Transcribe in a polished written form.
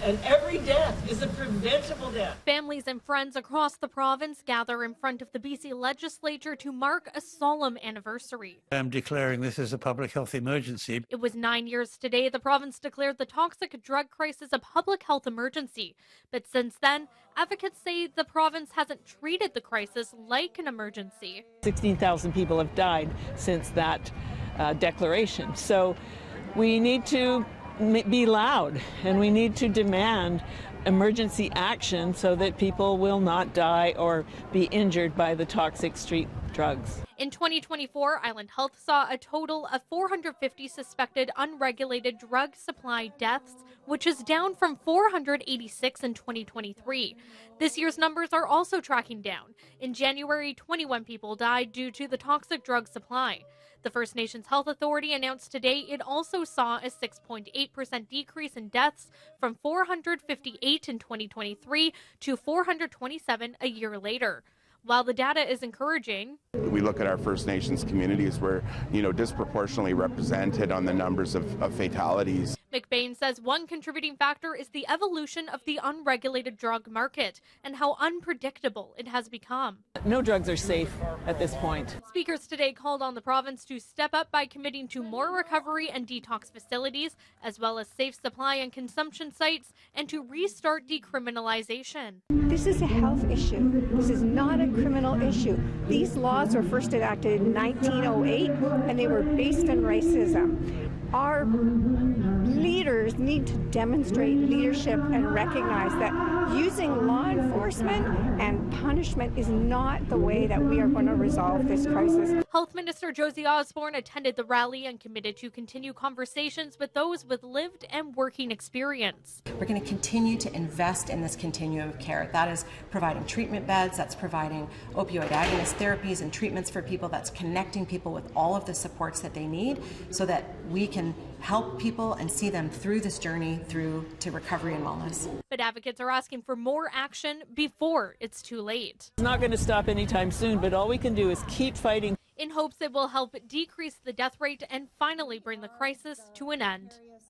and every death is a preventable death. Families and friends across the province gather in front of the BC Legislature to mark a solemn anniversary. I'm declaring this as a public health emergency. It was 9 years today the province declared the toxic drug crisis a public health emergency. But since then, advocates say the province hasn't treated the crisis like an emergency. 16,000 people have died since that declaration. So we need to be loud, and we need to demand emergency action so that people will not die or be injured by the toxic street drugs. In 2024, Island Health saw a total of 450 suspected unregulated drug supply deaths, which is down from 486 in 2023. This year's numbers are also tracking down. In January, 21 people died due to the toxic drug supply. The First Nations Health Authority announced today it also saw a 6.8% decrease in deaths from 458 in 2023 to 427 a year later. While the data is encouraging, we look at our First Nations communities where, disproportionately represented on the numbers of fatalities. McBain says one contributing factor is the evolution of the unregulated drug market and how unpredictable it has become. No drugs are safe at this point. Speakers today called on the province to step up by committing to more recovery and detox facilities, as well as safe supply and consumption sites, and to restart decriminalization. This is a health issue. This is not a criminal issue. These laws were first enacted in 1908, and they were based on racism. Our leaders need to demonstrate leadership and recognize that using law enforcement and punishment is not the way that we are going to resolve this crisis. Health Minister Josie Osborne attended the rally and committed to continue conversations with those with lived and working experience. We're going to continue to invest in this continuum of care. That is providing treatment beds, that's providing opioid agonist therapies and treatments for people, that's connecting people with all of the supports that they need so that we can help people and see them through this journey through to recovery and wellness. But advocates are asking for more action before it's too late. It's not going to stop anytime soon, but all we can do is keep fighting. In hopes it will help decrease the death rate and finally bring the crisis to an end.